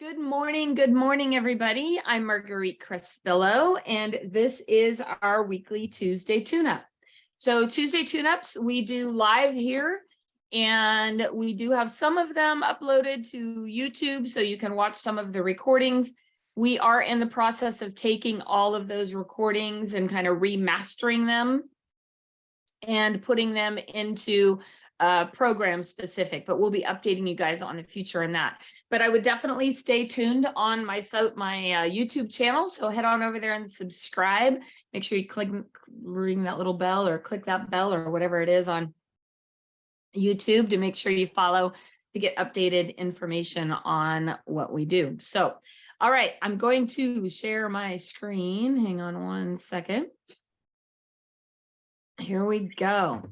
Good morning, everybody. I'm Marguerite Crespillo, and this is our weekly Tuesday tune-up. So Tuesday tune-ups, we do live here, and we do have some of them uploaded to YouTube, so you can watch some of the recordings. We are in the process of taking all of those recordings and kind of remastering them and putting them into program specific, but we'll be updating you guys on the future in that. But I would definitely stay tuned on my YouTube channel. So head on over there and subscribe. Make sure you ring that little bell or click that bell or whatever it is on YouTube to make sure you follow to get updated information on what we do. So, all right, I'm going to share my screen. Hang on one second. Here we go.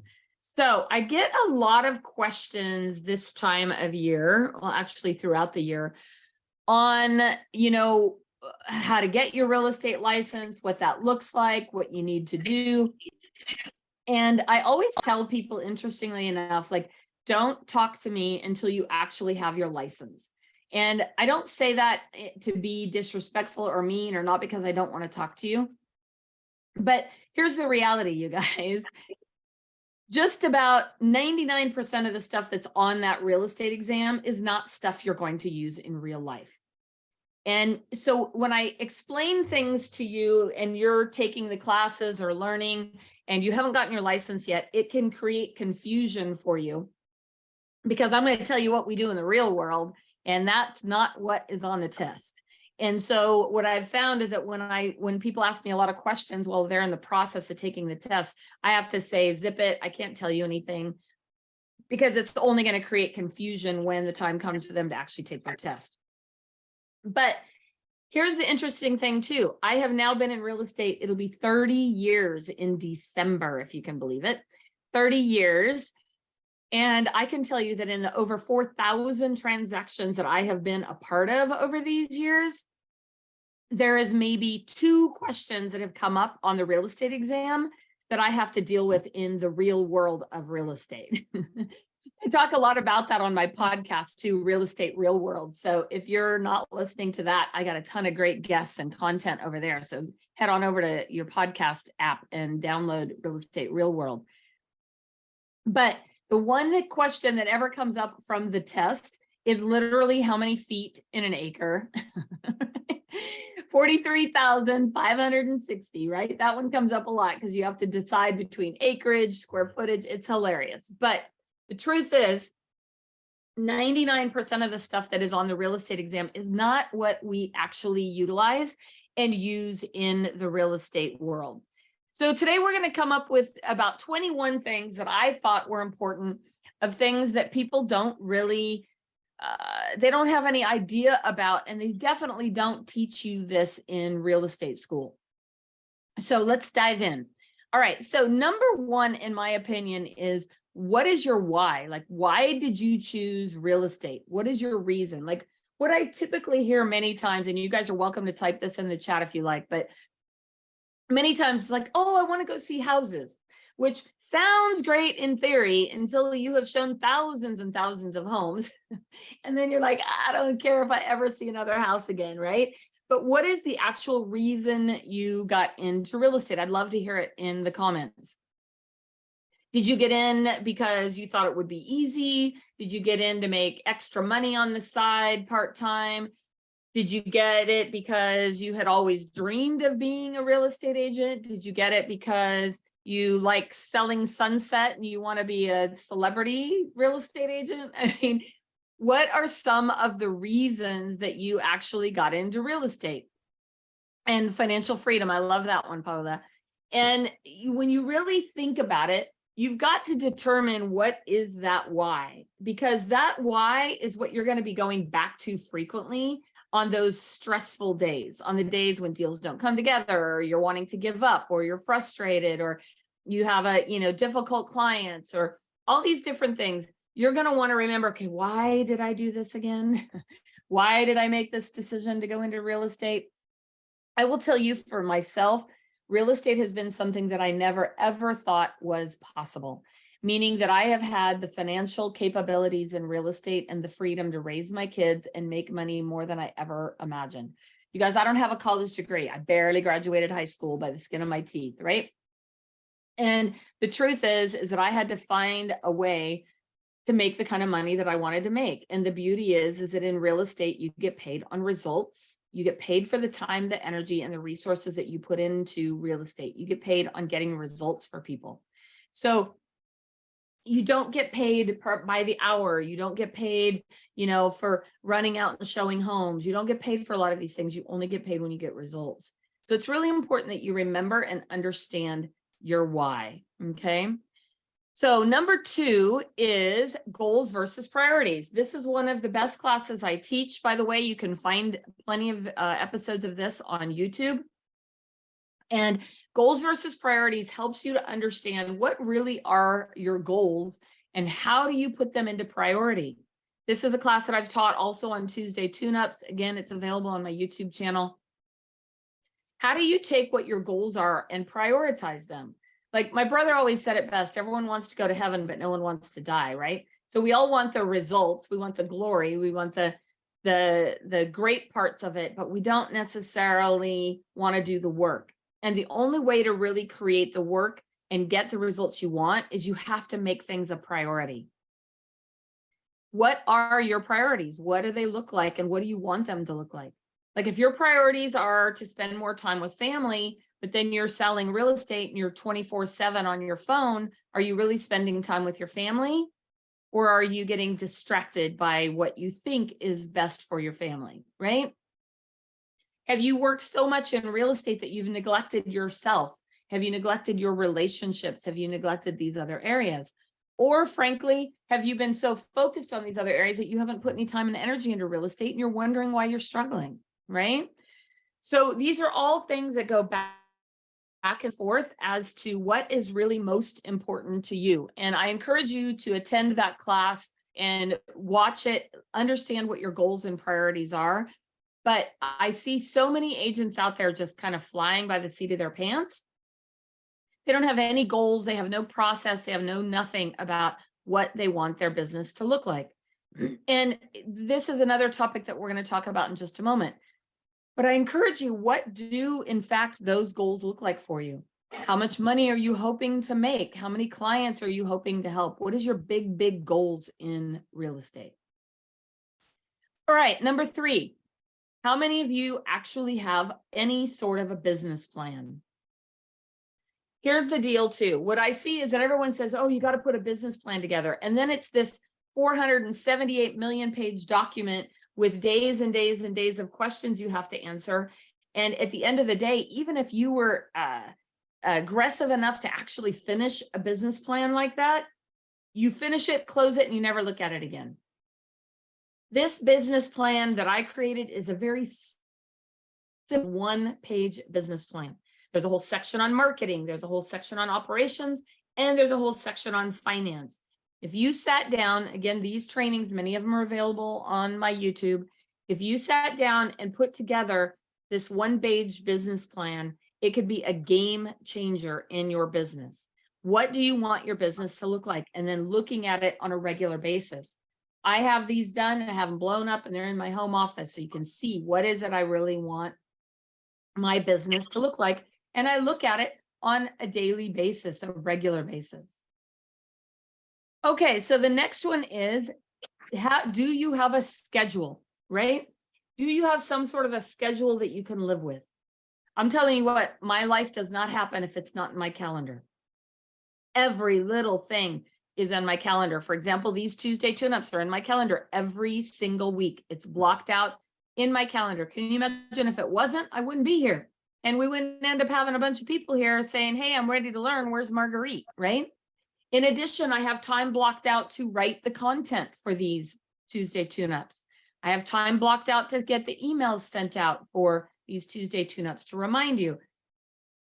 So I get a lot of questions this time of year, well, actually throughout the year, on, how to get your real estate license, what that looks like, what you need to do. And I always tell people, interestingly enough, like, don't talk to me until you actually have your license. And I don't say that to be disrespectful or mean or not because I don't want to talk to you. But here's the reality, you guys. Just about 99% of the stuff that's on that real estate exam is not stuff you're going to use in real life. And so when I explain things to you and you're taking the classes or learning and you haven't gotten your license yet, it can create confusion for you because I'm going to tell you what we do in the real world, and that's not what is on the test. And so what I've found is that when people ask me a lot of questions while they're in the process of taking the test, I have to say, zip it. I can't tell you anything because it's only going to create confusion when the time comes for them to actually take their test. But here's the interesting thing too. I have now been in real estate. It'll be 30 years in December, if you can believe it, 30 years. And I can tell you that in the over 4,000 transactions that I have been a part of over these years, there is maybe 2 questions that have come up on the real estate exam that I have to deal with in the real world of real estate. I talk a lot about that on my podcast too, Real Estate Real World. So if you're not listening to that, I got a ton of great guests and content over there. So head on over to your podcast app and download Real Estate Real World. But the one question that ever comes up from the test is literally how many feet in an acre. 43,560, right? That one comes up a lot because you have to decide between acreage, square footage. It's hilarious. But the truth is, 99% of the stuff that is on the real estate exam is not what we actually utilize and use in the real estate world. So today we're going to come up with about 21 things that I thought were important, of things that people don't really they don't have any idea about, and they definitely don't teach you this in real estate school. So let's dive in. All right. So number 1, in my opinion, is what is your why? Like, why did you choose real estate? What is your reason? Like, what I typically hear many times, and you guys are welcome to type this in the chat if you like, but many times it's like, oh, I want to go see houses, which sounds great in theory until you have shown thousands and thousands of homes. And then you're like, I don't care if I ever see another house again, right? But what is the actual reason you got into real estate? I'd love to hear it in the comments. Did you get in because you thought it would be easy? Did you get in to make extra money on the side part-time? Did you get it because you had always dreamed of being a real estate agent? Did you get it because you like selling sunset and you want to be a celebrity real estate agent? I mean, what are some of the reasons that you actually got into real estate? And financial freedom. I love that one, Paula. And when you really think about it, you've got to determine what is that why, because that why is what you're going to be going back to frequently on those stressful days, on the days when deals don't come together, or you're wanting to give up, or you're frustrated, or you have difficult clients, or all these different things. You're going to want to remember, okay, why did I do this again? Why did I make this decision to go into real estate? I will tell you, for myself, real estate has been something that I never, ever thought was possible. meaning that I have had the financial capabilities in real estate and the freedom to raise my kids and make money more than I ever imagined. You guys, I don't have a college degree. I barely graduated high school by the skin of my teeth, right? And the truth is that I had to find a way to make the kind of money that I wanted to make. And the beauty is that in real estate, you get paid on results. You get paid for the time, the energy, and the resources that you put into real estate. You get paid on getting results for people. So you don't get paid by the hour. You don't get paid, for running out and showing homes. You don't get paid for a lot of these things. You only get paid when you get results. So it's really important that you remember and understand your why. Okay. So number 2 is goals versus priorities. This is one of the best classes I teach. By the way, you can find plenty of episodes of this on YouTube. And goals versus priorities helps you to understand what really are your goals and how do you put them into priority. This is a class that I've taught also on Tuesday Tuneups. Again, it's available on my YouTube channel. How do you take what your goals are and prioritize them? Like my brother always said it best, everyone wants to go to heaven, but no one wants to die, right? So we all want the results, we want the glory, we want the great parts of it, but we don't necessarily want to do the work. And the only way to really create the work and get the results you want is you have to make things a priority. What are your priorities? What do they look like? And what do you want them to look like? Like if your priorities are to spend more time with family, but then you're selling real estate and you're 24/7 on your phone, are you really spending time with your family? Or are you getting distracted by what you think is best for your family, right? Have you worked so much in real estate that you've neglected yourself? Have you neglected your relationships? Have you neglected these other areas? Or frankly, have you been so focused on these other areas that you haven't put any time and energy into real estate and you're wondering why you're struggling, right? So these are all things that go back and forth as to what is really most important to you. And I encourage you to attend that class and watch it, understand what your goals and priorities are. But I see so many agents out there just kind of flying by the seat of their pants. They don't have any goals. They have no process. They have no nothing about what they want their business to look like. And this is another topic that we're going to talk about in just a moment. But I encourage you, what do, in fact, those goals look like for you? How much money are you hoping to make? How many clients are you hoping to help? What is your big, big goals in real estate? All right, number 3. How many of you actually have any sort of a business plan? Here's the deal too. What I see is that everyone says, oh, you got to put a business plan together. And then it's this 478 million page document with days and days and days of questions you have to answer. And at the end of the day, even if you were aggressive enough to actually finish a business plan like that, you finish it, close it, and you never look at it again. This business plan that I created is a very simple 1-page business plan. There's a whole section on marketing, there's a whole section on operations, and there's a whole section on finance. If you sat down, again, these trainings, many of them are available on my YouTube. If you sat down and put together this 1-page business plan, it could be a game changer in your business. What do you want your business to look like? And then looking at it on a regular basis. I have these done and I have them blown up and they're in my home office. So you can see what is it I really want my business to look like. And I look at it on a daily basis, a regular basis. Okay, so the next one is, do you have a schedule, right? Do you have some sort of a schedule that you can live with? I'm telling you what, my life does not happen if it's not in my calendar. Every little thing is on my calendar. For example, these Tuesday tune-ups are in my calendar every single week. It's blocked out in my calendar. Can you imagine if it wasn't? I wouldn't be here. And we wouldn't end up having a bunch of people here saying, hey, I'm ready to learn. Where's Marguerite, right? In addition, I have time blocked out to write the content for these Tuesday tune-ups. I have time blocked out to get the emails sent out for these Tuesday tune-ups to remind you.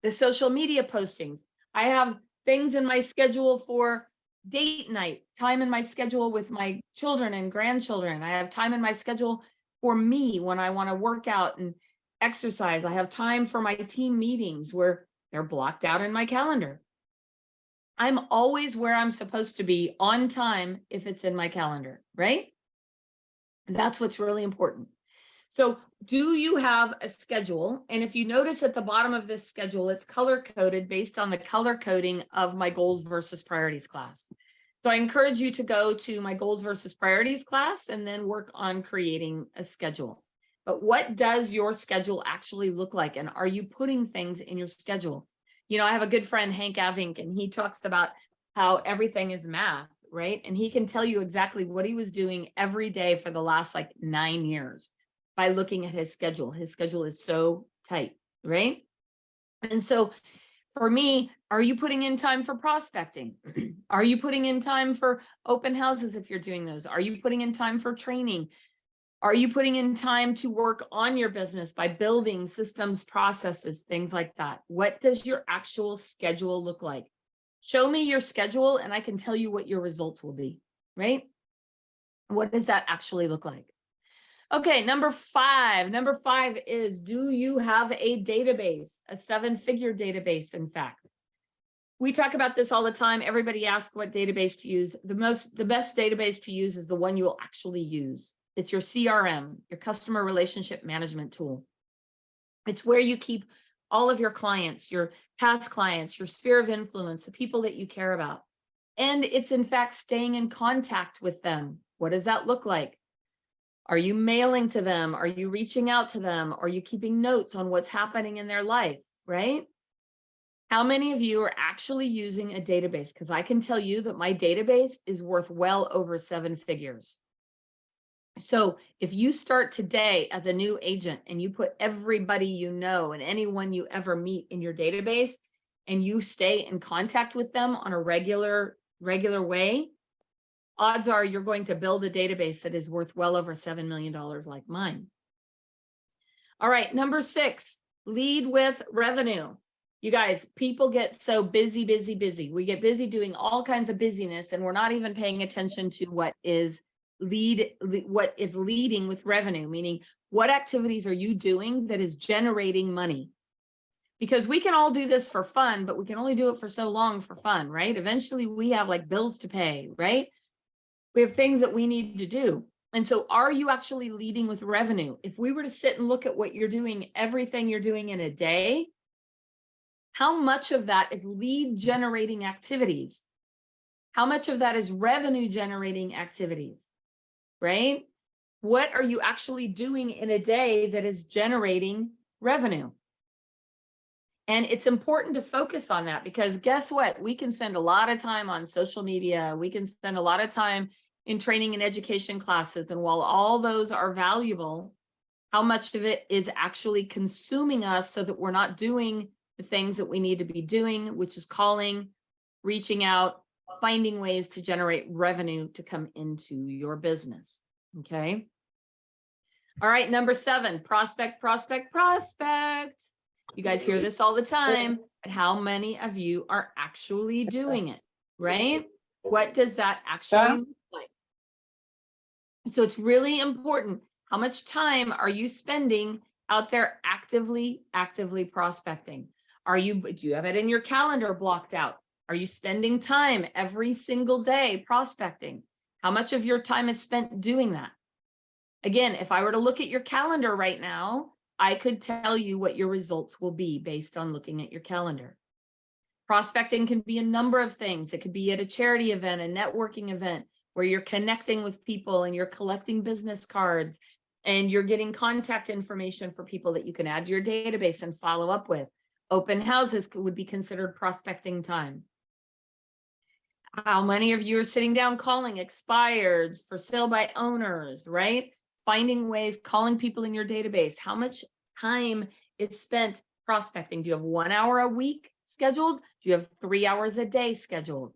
The social media postings. I have things in my schedule for date night, time in my schedule with my children and grandchildren. I have time in my schedule for me when I want to work out and exercise. I have time for my team meetings where they're blocked out in my calendar. I'm always where I'm supposed to be on time if it's in my calendar, right? That's what's really important. So do you have a schedule? And if you notice at the bottom of this schedule, it's color coded based on the color coding of my goals versus priorities class. So I encourage you to go to my goals versus priorities class and then work on creating a schedule. But what does your schedule actually look like? And are you putting things in your schedule? You know, I have a good friend, Hank Avink, and he talks about how everything is math, right? And he can tell you exactly what he was doing every day for the last like 9 years by looking at his schedule. His schedule is so tight, right? And so for me, are you putting in time for prospecting? Are you putting in time for open houses if you're doing those? Are you putting in time for training? Are you putting in time to work on your business by building systems, processes, things like that? What does your actual schedule look like? Show me your schedule and I can tell you what your results will be, right? What does that actually look like? Okay, number five. Number five is, do you have a database, a 7-figure database, in fact? We talk about this all the time. Everybody asks what database to use. The best database to use is the one you will actually use. It's your CRM, your customer relationship management tool. It's where you keep all of your clients, your past clients, your sphere of influence, the people that you care about. And it's in fact staying in contact with them. What does that look like? Are you mailing to them? Are you reaching out to them? Are you keeping notes on what's happening in their life, right? How many of you are actually using a database? Because I can tell you that my database is worth well over 7 figures. So if you start today as a new agent and you put everybody you know and anyone you ever meet in your database and you stay in contact with them on a regular way, odds are you're going to build a database that is worth well over $7 million like mine. All right, number 6, lead with revenue. You guys, people get so busy. We get busy doing all kinds of busyness and we're not even paying attention to what is leading with revenue, meaning what activities are you doing that is generating money? Because we can all do this for fun, but we can only do it for so long for fun, right? Eventually we have like bills to pay, right? We have things that we need to do. And so are you actually leading with revenue? If we were to sit and look at what you're doing, everything you're doing in a day, how much of that is lead generating activities? How much of that is revenue generating activities, right? What are you actually doing in a day that is generating revenue? And it's important to focus on that because guess what? We can spend a lot of time on social media. We can spend a lot of time in training and education classes. And while all those are valuable, how much of it is actually consuming us so that we're not doing the things that we need to be doing, which is calling, reaching out, finding ways to generate revenue to come into your business. Okay. All right. Number 7, prospect. You guys hear this all the time, but how many of you are actually doing it, right? What does that actually look like? So it's really important. How much time are you spending out there actively prospecting? Do you have it in your calendar blocked out? Are you spending time every single day prospecting? How much of your time is spent doing that? Again, if I were to look at your calendar right now, I could tell you what your results will be based on looking at your calendar. Prospecting can be a number of things. It could be at a charity event, a networking event, where you're connecting with people and you're collecting business cards and you're getting contact information for people that you can add to your database and follow up with. Open houses would be considered prospecting time. How many of you are sitting down calling expireds, for sale by owners, right? Finding ways, calling people in your database. How much time is spent prospecting? Do you have 1 hour a week scheduled? Do you have 3 hours a day scheduled?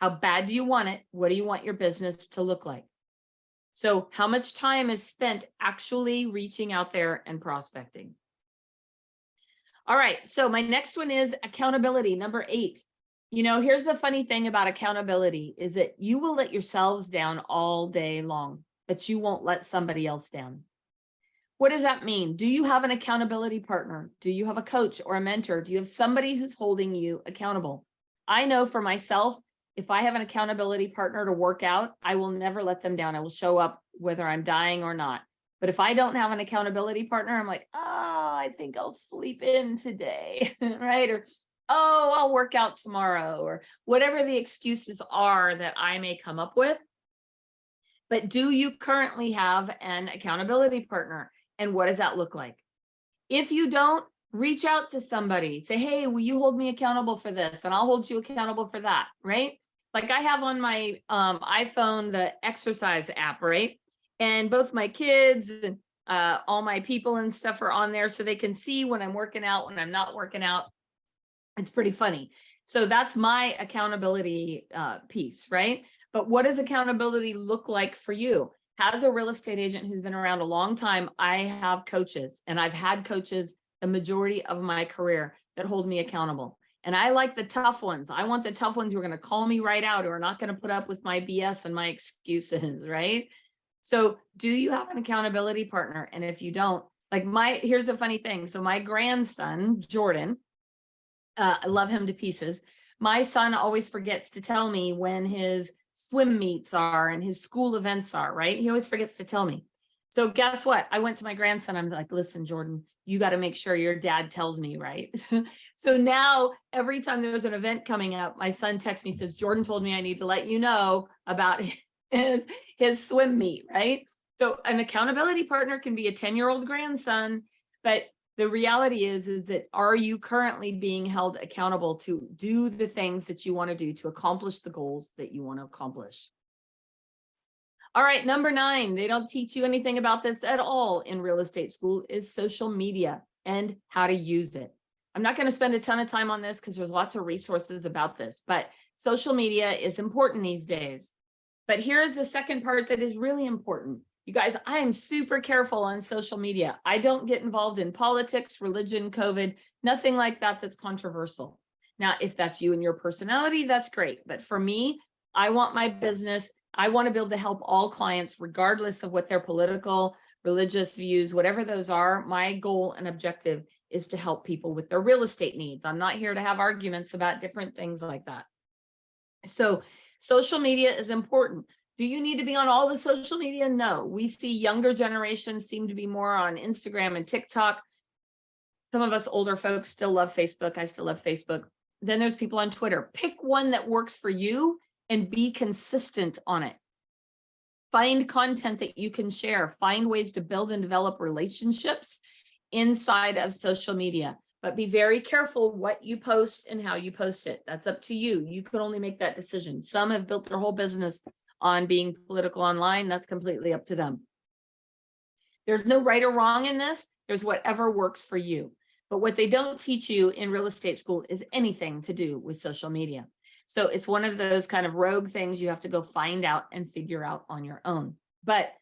How bad do you want it? What do you want your business to look like? So how much time is spent actually reaching out there and prospecting? All right, so my next one is accountability, number 8. You know, here's the funny thing about accountability is that you will let yourselves down all day long, but you won't let somebody else down. What does that mean? Do you have an accountability partner? Do you have a coach or a mentor? Do you have somebody who's holding you accountable? I know for myself, if I have an accountability partner to work out, I will never let them down. I will show up whether I'm dying or not. But if I don't have an accountability partner, I'm like, oh, I think I'll sleep in today, right? Or, oh, I'll work out tomorrow, or whatever the excuses are that I may come up with. But do you currently have an accountability partner? And what does that look like? If you don't, reach out to somebody. Say, hey, will you hold me accountable for this? And I'll hold you accountable for that, right? Like I have on my iPhone, the exercise app, right? And both my kids and all my people and stuff are on there so they can see when I'm working out, when I'm not working out. It's pretty funny. So that's my accountability piece, right? But what does accountability look like for you? As a real estate agent who's been around a long time, I have coaches, and I've had coaches the majority of my career that hold me accountable. And I like the tough ones. I want the tough ones who are going to call me right out, who are not going to put up with my BS and my excuses, right? So do you have an accountability partner? And if you don't, like here's the funny thing. So my grandson, Jordan, I love him to pieces. My son always forgets to tell me when his swim meets are and his school events are, right? He always forgets to tell me. So guess what? I went to my grandson. I'm like, listen, Jordan, you got to make sure your dad tells me, right? So now every time there's an event coming up, my son texts me, says, Jordan told me I need to let you know about his swim meet, right? So an accountability partner can be a 10-year-old grandson, but the reality is that are you currently being held accountable to do the things that you want to do to accomplish the goals that you want to accomplish? All right, number 9, they don't teach you anything about this at all in real estate school, is social media and how to use it. I'm not going to spend a ton of time on this because there's lots of resources about this, but social media is important these days. But here's the second part that is really important. You guys, I am super careful on social media. I don't get involved in politics, religion, COVID, nothing like that that's controversial. Now, if that's you and your personality, that's great. But for me, I want my business, I want to be able to help all clients, regardless of what their political, religious views, whatever those are. My goal and objective is to help people with their real estate needs. I'm not here to have arguments about different things like that. So social media is important. Do you need to be on all the social media? No. We see younger generations seem to be more on Instagram and TikTok. Some of us older folks still love Facebook. I still love Facebook. Then there's people on Twitter. Pick one that works for you and be consistent on it. Find content that you can share. Find ways to build and develop relationships inside of social media. But be very careful what you post and how you post it. That's up to you. You can only make that decision. Some have built their whole business on being political online. That's completely up to them. There's no right or wrong in this. There's whatever works for you. But what they don't teach you in real estate school is anything to do with social media. So it's one of those kind of rogue things you have to go find out and figure out on your own. But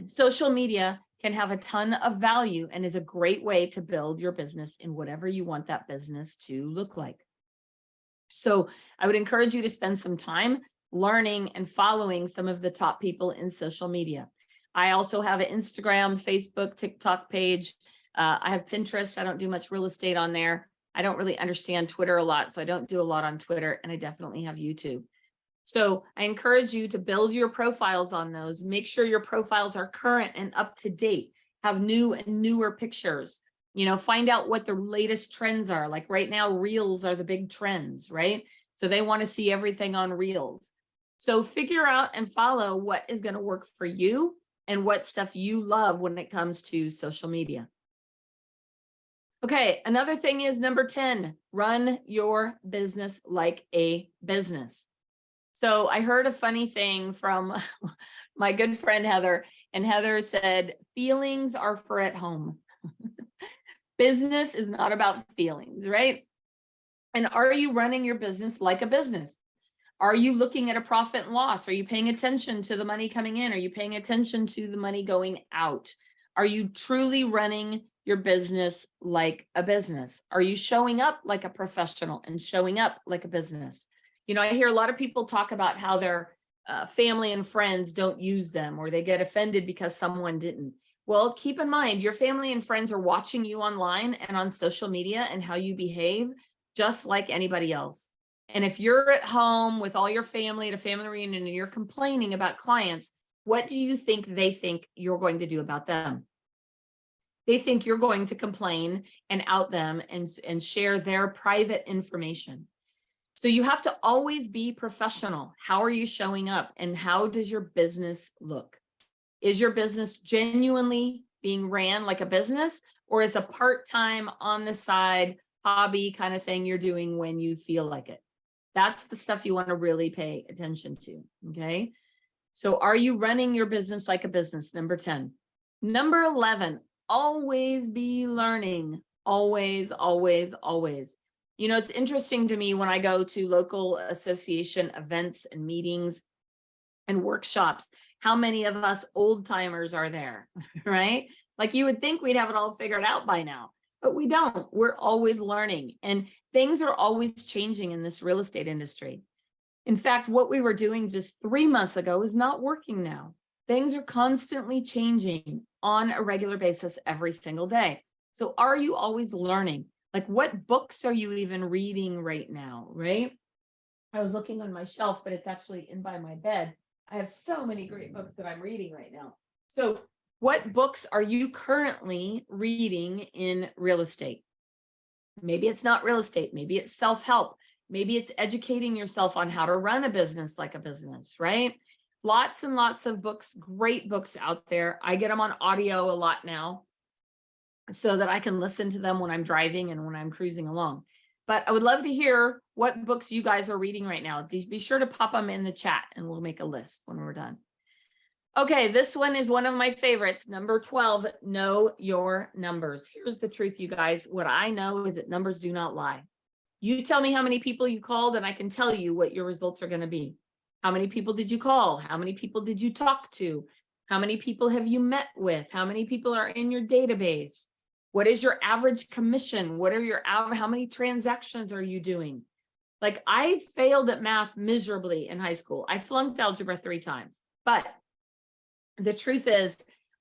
social media can have a ton of value and is a great way to build your business in whatever you want that business to look like. So I would encourage you to spend some time learning and following some of the top people in social media. I also have an Instagram, Facebook, TikTok page. I have Pinterest. I don't do much real estate on there. I don't really understand Twitter a lot, so I don't do a lot on Twitter, and I definitely have YouTube. So I encourage you to build your profiles on those. Make sure your profiles are current and up to date, have new and newer pictures. Find out what the latest trends are. Like right now, Reels are the big trends, right? So they want to see everything on Reels. So figure out and follow what is going to work for you and what stuff you love when it comes to social media. Okay, another thing is number 10, run your business like a business. So I heard a funny thing from my good friend Heather, and Heather said, feelings are for at home. Business is not about feelings, right? And are you running your business like a business? Are you looking at a profit and loss? Are you paying attention to the money coming in? Are you paying attention to the money going out? Are you truly running your business like a business? Are you showing up like a professional and showing up like a business? I hear a lot of people talk about how their family and friends don't use them, or they get offended because someone didn't. Well, keep in mind, your family and friends are watching you online and on social media and how you behave, just like anybody else. And if you're at home with all your family at a family reunion and you're complaining about clients, what do you think they think you're going to do about them? They think you're going to complain and out them and share their private information. So you have to always be professional. How are you showing up and how does your business look? Is your business genuinely being ran like a business, or is a part-time on the side hobby kind of thing you're doing when you feel like it? That's the stuff you want to really pay attention to. Okay. So are you running your business like a business? Number 10. Number 11, always be learning. Always, always, always. You know, it's interesting to me when I go to local association events and meetings and workshops, how many of us old timers are there, right? Like you would think we'd have it all figured out by now, but we don't. We're always learning, and things are always changing in this real estate industry. In fact, what we were doing just 3 months ago is not working now. Things are constantly changing on a regular basis every single day. So are you always learning? Like, what books are you even reading right now, right? I was looking on my shelf, but it's actually in by my bed. I have so many great books that I'm reading right now. So what books are you currently reading in real estate? Maybe it's not real estate. Maybe it's self-help. Maybe it's educating yourself on how to run a business like a business, right? Lots and lots of books, great books out there. I get them on audio a lot now so that I can listen to them when I'm driving and when I'm cruising along. But I would love to hear what books you guys are reading right now. Be sure to pop them in the chat and we'll make a list when we're done. Okay, this one is one of my favorites. Number 12, know your numbers. Here's the truth, you guys. What I know is that numbers do not lie. You tell me how many people you called and I can tell you what your results are going to be. How many people did you call? How many people did you talk to? How many people have you met with? How many people are in your database? What is your average commission? What are your how many transactions are you doing? Like, I failed at math miserably in high school. I flunked algebra 3 times. But the truth is,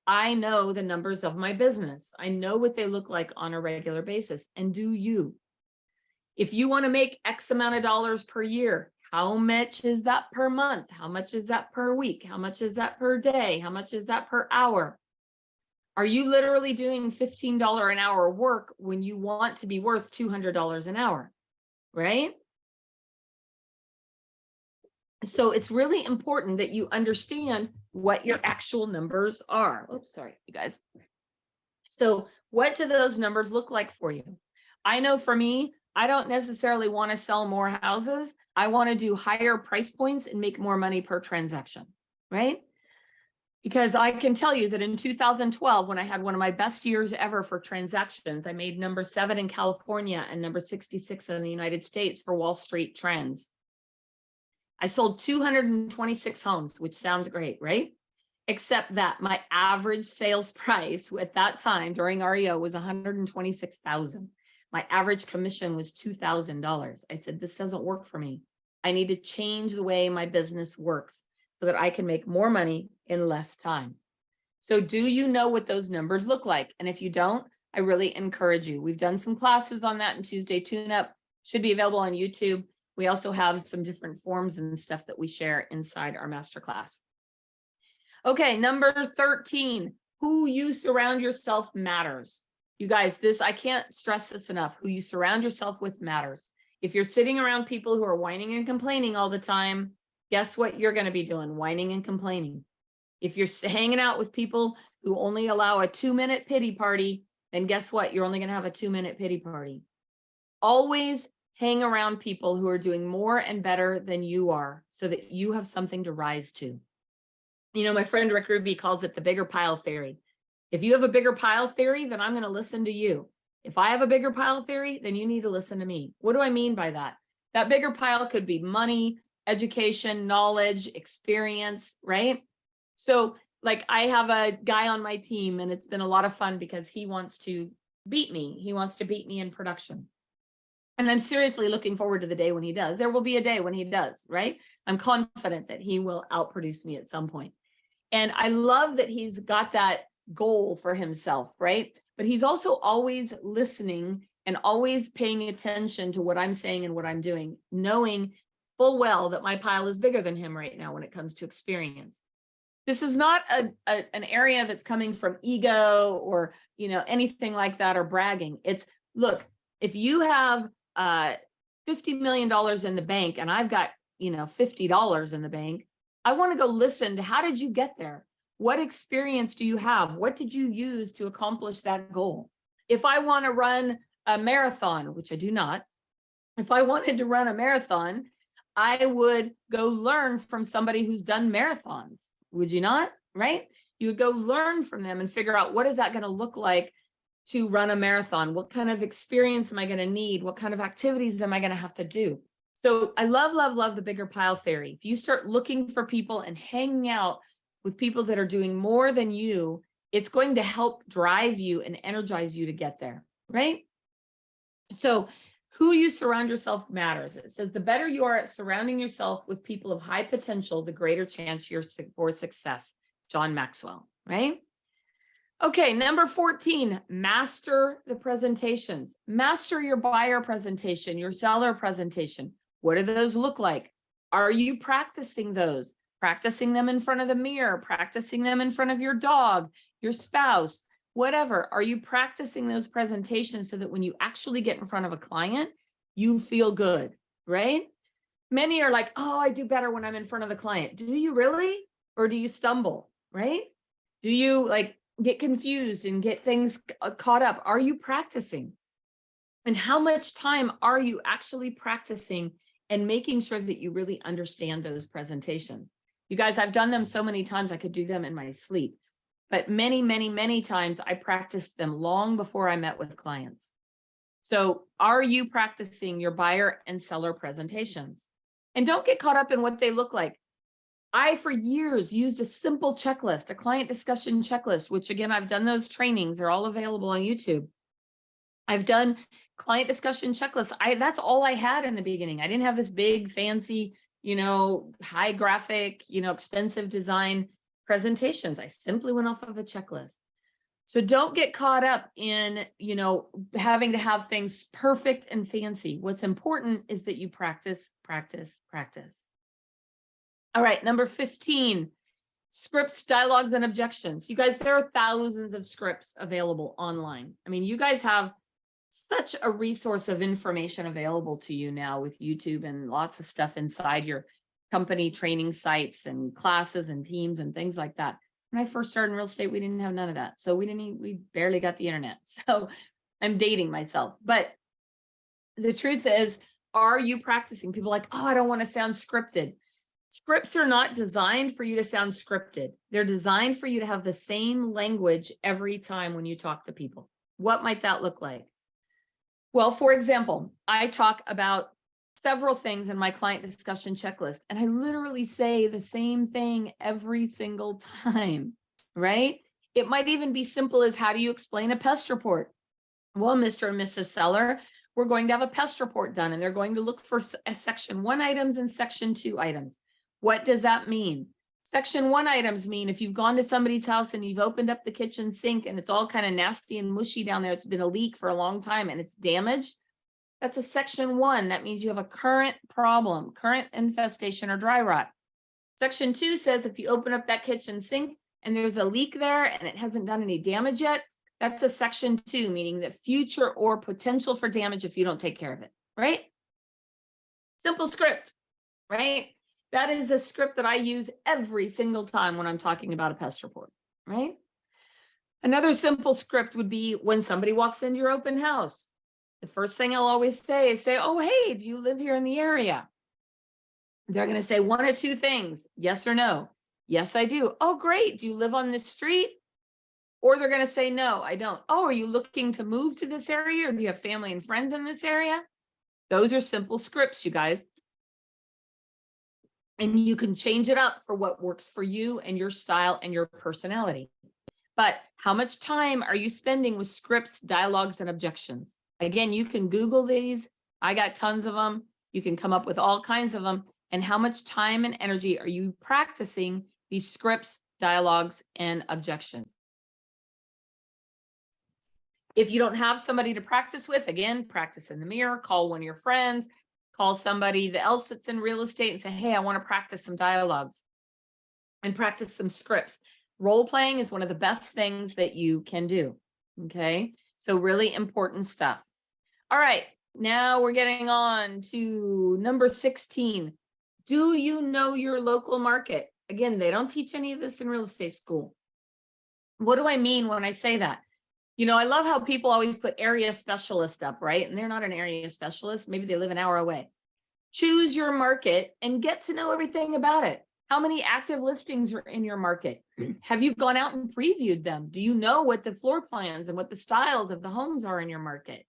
I know the numbers of my business. I know what they look like on a regular basis. And do you? If you want to make X amount of dollars per year, how much is that per month? How much is that per week? How much is that per day? How much is that per hour? Are you literally doing $15 an hour work when you want to be worth $200 an hour, right? So it's really important that you understand what your actual numbers are. Oops, sorry, you guys. So what do those numbers look like for you? I know for me, I don't necessarily want to sell more houses. I want to do higher price points and make more money per transaction, right? Because I can tell you that in 2012, when I had one of my best years ever for transactions, I made number 7 in California and number 66 in the United States for Wall Street Trends. I sold 226 homes, which sounds great, right? Except that my average sales price at that time during REO was $126,000. My average commission was $2,000. I said, this doesn't work for me. I need to change the way my business works so that I can make more money in less time. So do you know what those numbers look like? And if you don't, I really encourage you. We've done some classes on that in Tuesday Tune-Up, should be available on YouTube. We also have some different forms and stuff that we share inside our masterclass. Okay, number 13, who you surround yourself matters. You guys, I can't stress this enough. Who you surround yourself with matters. If you're sitting around people who are whining and complaining all the time, guess what you're going to be doing? Whining and complaining. If you're hanging out with people who only allow a 2-minute pity party, then guess what? You're only going to have a 2-minute pity party. Always hang around people who are doing more and better than you are so that you have something to rise to. You know, my friend Rick Ruby calls it the bigger pile theory. If you have a bigger pile theory, then I'm going to listen to you. If I have a bigger pile theory, then you need to listen to me. What do I mean by that? That bigger pile could be money, education, knowledge, experience, right? So like, I have a guy on my team and it's been a lot of fun because he wants to beat me. He wants to beat me in production. And I'm seriously looking forward to the day when he does. There will be a day when he does, right? I'm confident that he will outproduce me at some point. And I love that he's got that goal for himself, right? But he's also always listening and always paying attention to what I'm saying and what I'm doing, knowing full well that my pile is bigger than him right now when it comes to experience. This is not an area that's coming from ego or, anything like that or bragging. It's, look, if you have $50 million in the bank and I've got, $50 in the bank, I want to go listen to how did you get there? What experience do you have? What did you use to accomplish that goal? If I want to run a marathon, which I do not, if I wanted to run a marathon, I would go learn from somebody who's done marathons. Would you not? Right? You would go learn from them and figure out, what is that going to look like to run a marathon? What kind of experience am I going to need? What kind of activities am I going to have to do? So I love, love, love the bigger pile theory. If you start looking for people and hanging out with people that are doing more than you, it's going to help drive you and energize you to get there, right? So who you surround yourself matters. It says the better you are at surrounding yourself with people of high potential, the greater chance you're for success. John Maxwell, right? Okay, number 14, master the presentations. Master your buyer presentation, your seller presentation. What do those look like? Are you practicing those? Practicing them in front of the mirror, practicing them in front of your dog, your spouse, whatever. Are you practicing those presentations so that when you actually get in front of a client, you feel good, right? Many are like, oh, I do better when I'm in front of the client. Do you really? Or do you stumble, right? Do you get confused and get things caught up? Are you practicing? And how much time are you actually practicing and making sure that you really understand those presentations? You guys, I've done them so many times, I could do them in my sleep. But many, many, many times I practiced them long before I met with clients. So are you practicing your buyer and seller presentations? And don't get caught up in what they look like. I, for years, used a simple checklist, a client discussion checklist, which again, I've done those trainings. They're all available on YouTube. I've done client discussion checklists. That's all I had in the beginning. I didn't have this big, fancy, high graphic, expensive design presentations. I simply went off of a checklist. So don't get caught up in, having to have things perfect and fancy. What's important is that you practice, practice, practice. All right, number 15, scripts, dialogues, and objections. You guys, there are thousands of scripts available online. I mean, you guys have such a resource of information available to you now with YouTube and lots of stuff inside your company training sites and classes and teams and things like that. When I first started in real estate, we didn't have none of that. So we barely got the internet. So I'm dating myself. But the truth is, are you practicing? People are like, oh, I don't want to sound scripted. Scripts are not designed for you to sound scripted. They're designed for you to have the same language every time when you talk to people. What might that look like? Well, for example, I talk about several things in my client discussion checklist, and I literally say the same thing every single time, right? It might even be simple as, how do you explain a pest report? Well, Mr. and Mrs. Seller, we're going to have a pest report done, and they're going to look for section 1 items and section 2 items. What does that mean? Section 1 items mean if you've gone to somebody's house and you've opened up the kitchen sink and it's all kind of nasty and mushy down there, it's been a leak for a long time and it's damaged, that's a section 1. That means you have a current problem, current infestation or dry rot. Section 2 says if you open up that kitchen sink and there's a leak there and it hasn't done any damage yet, that's a section 2, meaning that future or potential for damage if you don't take care of it, right? Simple script, right? That is a script that I use every single time when I'm talking about a pest report, right? Another simple script would be when somebody walks into your open house. The first thing I'll always say is oh, hey, do you live here in the area? They're going to say one of two things, yes or no. Yes, I do. Oh, great. Do you live on this street? Or they're going to say, no, I don't. Oh, are you looking to move to this area? Or do you have family and friends in this area? Those are simple scripts, you guys. And you can change it up for what works for you and your style and your personality. But how much time are you spending with scripts, dialogues, and objections? Again, you can Google these. I got tons of them. You can come up with all kinds of them. And how much time and energy are you practicing these scripts, dialogues, and objections? If you don't have somebody to practice with, again, practice in the mirror, call one of your friends, call somebody else that's in real estate and say, hey, I want to practice some dialogues and practice some scripts. Role playing is one of the best things that you can do. Okay. So really important stuff. All right. Now we're getting on to number 16. Do you know your local market? Again, they don't teach any of this in real estate school. What do I mean when I say that? You know, I love how people always put area specialist up, right? And they're not an area specialist. Maybe they live an hour away. Choose your market and get to know everything about it. How many active listings are in your market? Have you gone out and previewed them? Do you know what the floor plans and what the styles of the homes are in your market?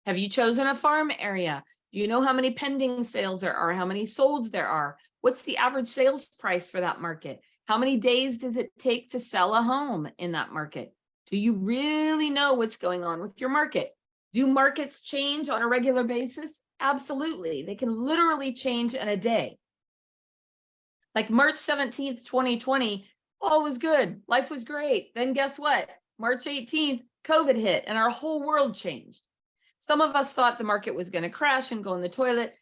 Have you chosen a farm area? Do you know how many pending sales there are? How many solds there are? What's the average sales price for that market? How many days does it take to sell a home in that market? Do you really know what's going on with your market? Do markets change on a regular basis? Absolutely. They can literally change in a day. Like March 17th, 2020, all was good. Life was great. Then guess what? March 18th, COVID hit and our whole world changed. Some of us thought the market was going to crash and go in the toilet.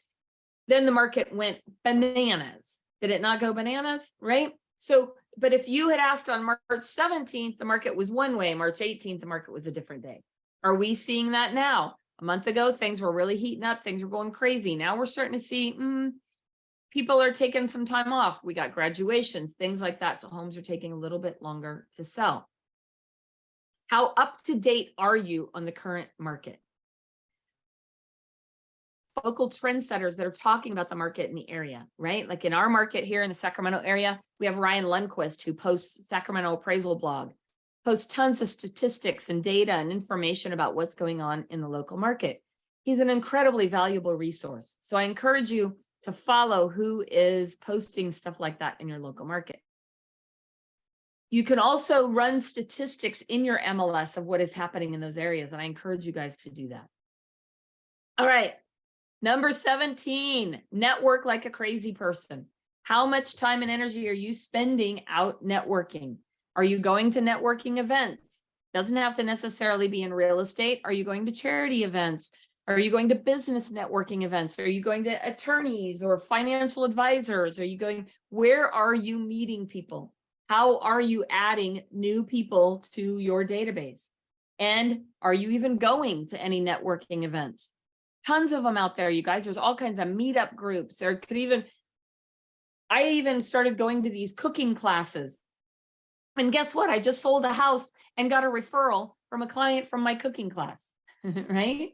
Then the market went bananas. Did it not go bananas? Right? So, but if you had asked on March 17th, the market was one way. March 18th, the market was a different day. Are we seeing that now? A month ago, things were really heating up. Things were going crazy. Now we're starting to see people are taking some time off. We got graduations, things like that. So homes are taking a little bit longer to sell. How up to date are you on the current market? Local trendsetters that are talking about the market in the area, right? Like in our market here in the Sacramento area, we have Ryan Lundquist, who posts Sacramento Appraisal blog, posts tons of statistics and data and information about what's going on in the local market. He's an incredibly valuable resource. So I encourage you to follow who is posting stuff like that in your local market. You can also run statistics in your MLS of what is happening in those areas. And I encourage you guys to do that. All right. Number 17, network like a crazy person. How much time and energy are you spending out networking? Are you going to networking events? Doesn't have to necessarily be in real estate. Are you going to charity events? Are you going to business networking events? Are you going to attorneys or financial advisors? Are you going, where are you meeting people? How are you adding new people to your database? And are you even going to any networking events? Tons of them out there, you guys. There's all kinds of meetup groups. There could even, I even started going to these cooking classes. And guess what? I just sold a house and got a referral from a client from my cooking class, right?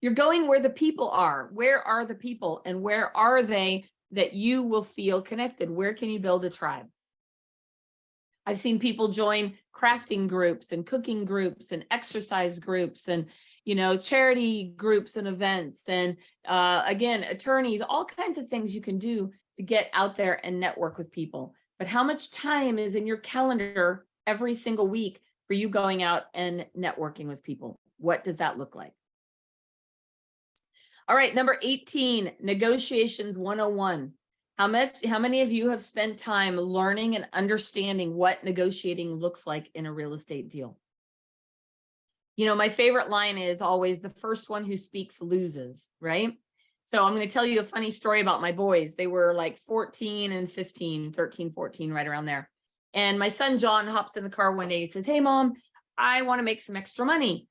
You're going where the people are. Where are the people and where are they that you will feel connected? Where can you build a tribe? I've seen people join crafting groups and cooking groups and exercise groups and, you know, charity groups and events. And again, attorneys, all kinds of things you can do to get out there and network with people. But how much time is in your calendar every single week for you going out and networking with people? What does that look like? All right, number 18, negotiations 101. How many of you have spent time learning and understanding what negotiating looks like in a real estate deal? You know, my favorite line is always the first one who speaks loses, right? So I'm going to tell you a funny story about my boys. They were like 14 and 15, 13, 14, right around there. And my son, John, hops in the car one day and says, hey, Mom, I want to make some extra money.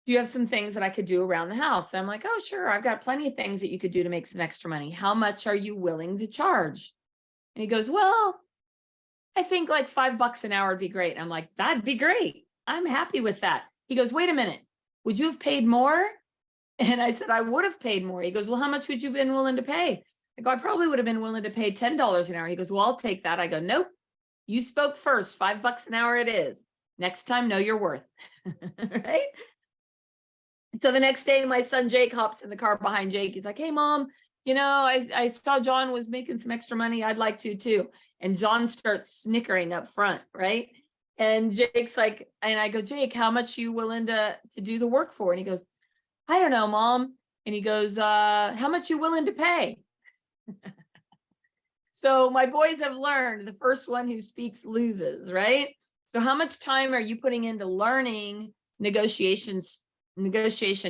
Do you have some things that I could do around the house? And I'm like, oh, sure. I've got plenty of things that you could do to make some extra money. How much are you willing to charge? And he goes, well, I think like $5 an hour would be great. I'm like, that'd be great. I'm happy with that. He goes, wait a minute. Would you have paid more? And I said, I would have paid more. He goes, well, how much would you have been willing to pay? I go, I probably would have been willing to pay $10 an hour. He goes, well, I'll take that. I go, nope. You spoke first. $5 an hour it is. Next time, know your worth. Right? So the next day, my son Jake hops in the car behind Jake. He's like, hey, Mom, you know, I saw John was making some extra money. I'd like to too. And John starts snickering up front, right? And Jake's like, and I go, Jake, how much are you willing to do the work for? And he goes, I don't know, Mom. And he goes, how much you willing to pay? So my boys have learned the first one who speaks loses, right? So how much time are you putting into learning negotiation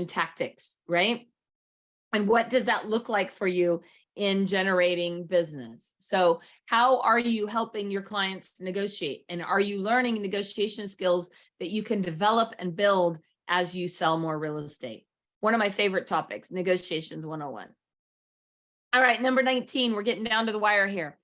tactics, right? And what does that look like for you in generating business? So how are you helping your clients to negotiate? And are you learning negotiation skills that you can develop and build as you sell more real estate? One of my favorite topics, negotiations 101. All right, number 19, we're getting down to the wire here.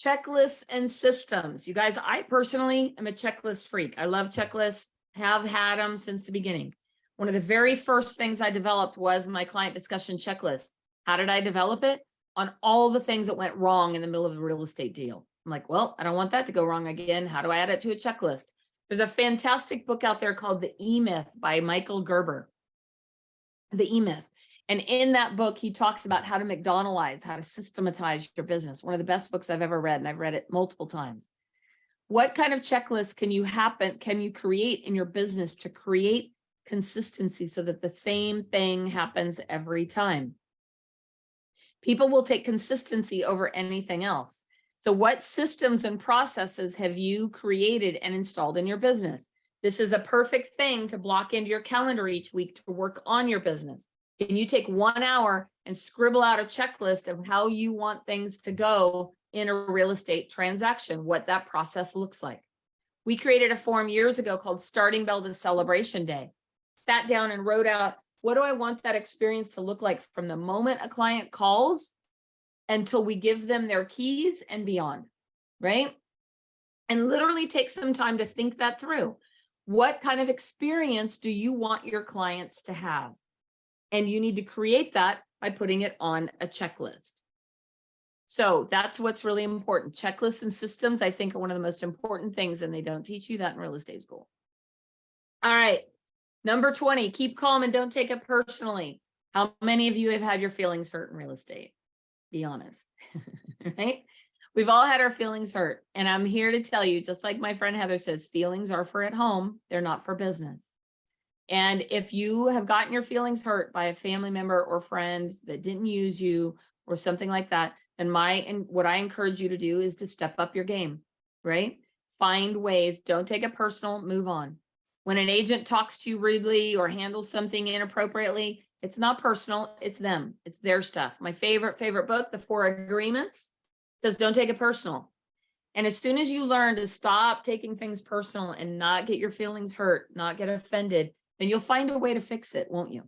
Checklists and systems. You guys, I personally am a checklist freak. I love checklists, have had them since the beginning. One of the very first things I developed was my client discussion checklist. How did I develop it? On all the things that went wrong in the middle of a real estate deal. I'm like, well, I don't want that to go wrong again. How do I add it to a checklist? There's a fantastic book out there called The E-Myth by Michael Gerber. The E-Myth. And in that book, he talks about how to McDonald's, how to systematize your business. One of the best books I've ever read, and I've read it multiple times. What kind of checklist can you create in your business to create consistency so that the same thing happens every time? People will take consistency over anything else. So what systems and processes have you created and installed in your business? This is a perfect thing to block into your calendar each week to work on your business. Can you take 1 hour and scribble out a checklist of how you want things to go in a real estate transaction, what that process looks like? We created a form years ago called Starting Bell to Celebration Day. Sat down and wrote out, what do I want that experience to look like from the moment a client calls until we give them their keys and beyond, right? And literally take some time to think that through. What kind of experience do you want your clients to have? And you need to create that by putting it on a checklist. So that's what's really important. Checklists and systems, I think, are one of the most important things, and they don't teach you that in real estate school. All right. Number 20, keep calm and don't take it personally. How many of you have had your feelings hurt in real estate? Be honest, right? We've all had our feelings hurt. And I'm here to tell you, just like my friend Heather says, feelings are for at home. They're not for business. And if you have gotten your feelings hurt by a family member or friend that didn't use you or something like that, then what I encourage you to do is to step up your game, right? Find ways, don't take it personal, move on. When an agent talks to you rudely or handles something inappropriately, it's not personal, it's them, it's their stuff. My favorite book, The 4 Agreements, says don't take it personal. And as soon as you learn to stop taking things personal and not get your feelings hurt, not get offended, then you'll find a way to fix it, won't you?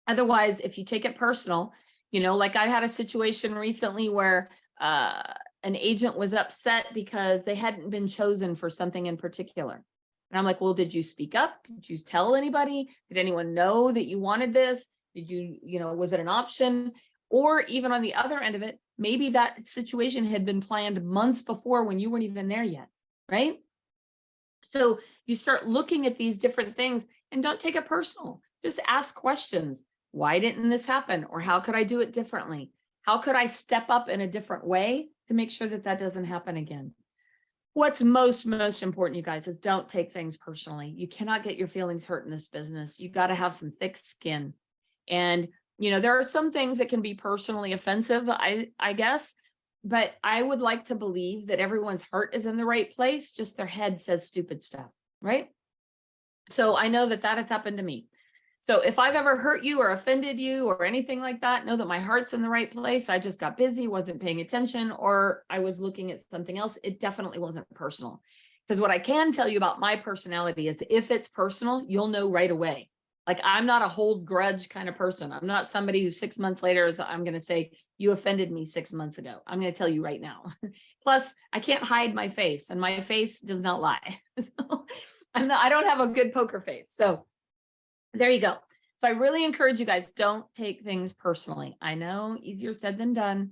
Otherwise, if you take it personal, like I had a situation recently where an agent was upset because they hadn't been chosen for something in particular. And I'm like, well, did you speak up? Did you tell anybody? Did anyone know that you wanted this? Did you, was it an option? Or even on the other end of it, maybe that situation had been planned months before when you weren't even there yet, right? So you start looking at these different things and don't take it personal. Just ask questions. Why didn't this happen? Or how could I do it differently? How could I step up in a different way to make sure that that doesn't happen again? What's most important, you guys, is don't take things personally. You cannot get your feelings hurt in this business. You got to have some thick skin. And, there are some things that can be personally offensive, I guess, but I would like to believe that everyone's heart is in the right place, just their head says stupid stuff, right? So I know that has happened to me. So if I've ever hurt you or offended you or anything like that, know that my heart's in the right place. I just got busy, wasn't paying attention, or I was looking at something else. It definitely wasn't personal. Because what I can tell you about my personality is if it's personal, you'll know right away. Like I'm not a hold grudge kind of person. I'm not somebody who 6 months later I'm going to say, you offended me 6 months ago. I'm going to tell you right now. Plus, I can't hide my face, and my face does not lie. So I don't have a good poker face. So there you go. So I really encourage you guys, don't take things personally. I know, easier said than done.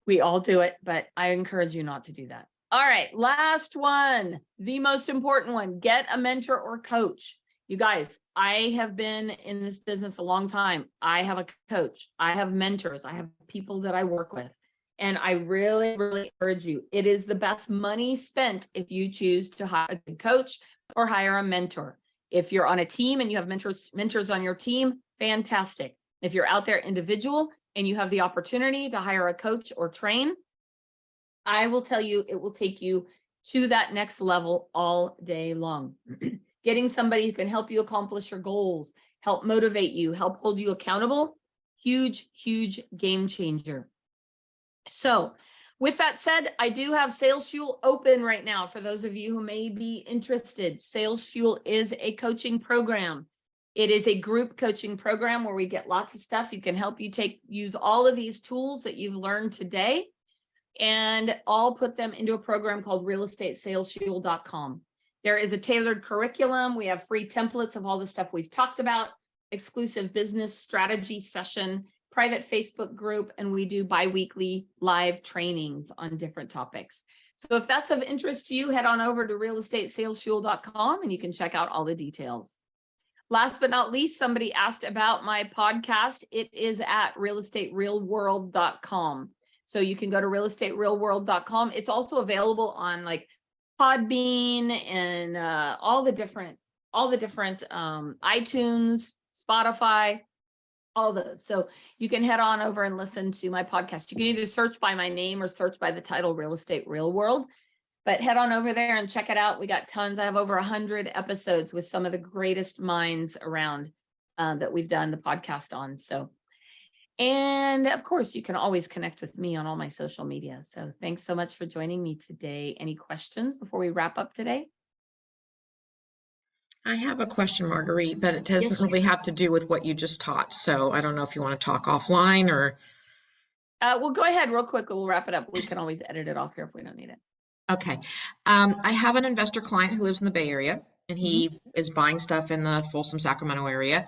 We all do it, but I encourage you not to do that. All right, last one, the most important one, get a mentor or coach. You guys, I have been in this business a long time. I have a coach. I have mentors. I have people that I work with. And I really, really encourage you. It is the best money spent if you choose to hire a good coach or hire a mentor. If you're on a team and you have mentors on your team, fantastic. If you're out there individual and you have the opportunity to hire a coach or train, I will tell you, it will take you to that next level all day long. getting somebody who can help you accomplish your goals, help motivate you, help hold you accountable, huge, huge game changer. So with that said, I do have Sales Fuel open right now for those of you who may be interested. Sales Fuel is a coaching program. It is a group coaching program where we get lots of stuff. You can help you use all of these tools that you've learned today and all put them into a program called realestatesalesfuel.com. There is a tailored curriculum. We have free templates of all the stuff we've talked about, exclusive business strategy session, private Facebook group, and we do bi-weekly live trainings on different topics. So if that's of interest to you, head on over to realestatesalesfuel.com and you can check out all the details. Last but not least, somebody asked about my podcast. It is at realestaterealworld.com. So you can go to realestaterealworld.com. It's also available on like Podbean and all the different iTunes, Spotify, all those. So you can head on over and listen to my podcast. You can either search by my name or search by the title Real Estate Real World, but head on over there and check it out. We got tons. I have over 100 episodes with some of the greatest minds around that we've done the podcast on. So, and of course, you can always connect with me on all my social media. So thanks so much for joining me today. Any questions before we wrap up today? I have a question, Marguerite, but it doesn't really have to do with what you just taught. So I don't know if you want to talk offline or. Well, go ahead real quick. We'll wrap it up. We can always edit it off here if we don't need it. Okay. I have an investor client who lives in the Bay Area, and he is buying stuff in the Folsom, Sacramento area.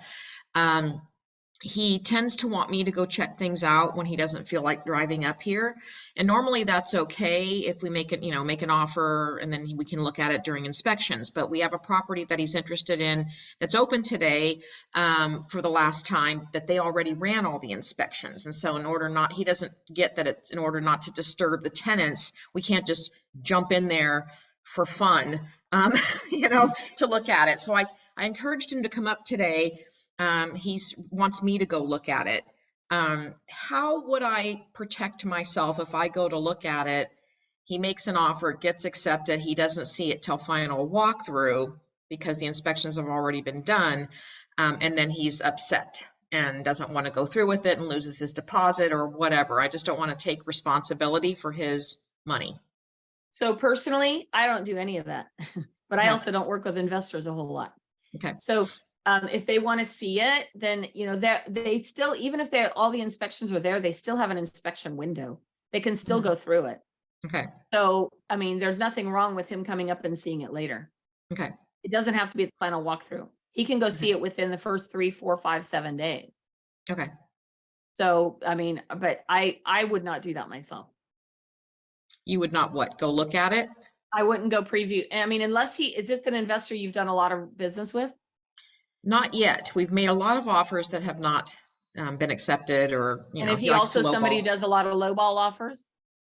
He tends to want me to go check things out when he doesn't feel like driving up here. And normally that's okay if we make an offer and then we can look at it during inspections. But we have a property that he's interested in that's open today for the last time that they already ran all the inspections. And so he doesn't get that it's in order not to disturb the tenants, we can't just jump in there for fun, to look at it. So I encouraged him to come up today. He wants me to go look at it. How would I protect myself if I go to look at it? He makes an offer, it gets accepted. He doesn't see it till final walkthrough because the inspections have already been done. And then he's upset and doesn't want to go through with it and loses his deposit or whatever. I just don't want to take responsibility for his money. So personally, I don't do any of that, but I also don't work with investors a whole lot. Okay. So if they want to see it, then, they still, even if all the inspections are there, they still have an inspection window. They can still go through it. Okay. So, there's nothing wrong with him coming up and seeing it later. Okay. It doesn't have to be the final walkthrough. He can go see it within the first 3, 4, 5, 7 days. Okay. So, but I would not do that myself. You would not what? Go look at it? I wouldn't go preview. Unless is this an investor you've done a lot of business with? Not yet. We've made a lot of offers that have not been accepted, or and is he also somebody who does a lot of lowball offers?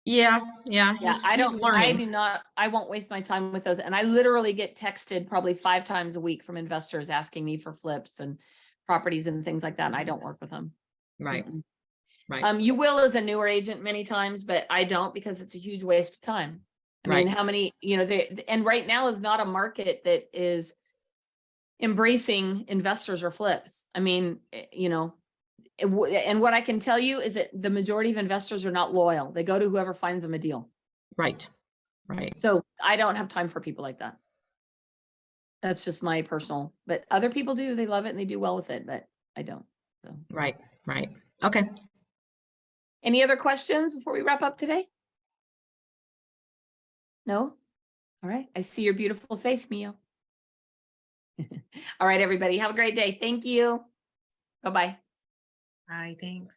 Yeah. I won't waste my time with those. And I literally get texted probably 5 times a week from investors asking me for flips and properties and things like that. And I don't work with them. Right. Mm-mm. Right. You will as a newer agent many times, but I don't, because it's a huge waste of time. How many, and right now is not a market that is embracing investors or flips. And what I can tell you is that the majority of investors are not loyal. They go to whoever finds them a deal. Right. Right. So I don't have time for people like that. That's just my personal, but other people do. They love it and they do well with it, but I don't. So. Right. Right. Okay. Any other questions before we wrap up today? No? All right. I see your beautiful face, Mio. All right, everybody. Have a great day. Thank you. Bye-bye. Bye. Thanks.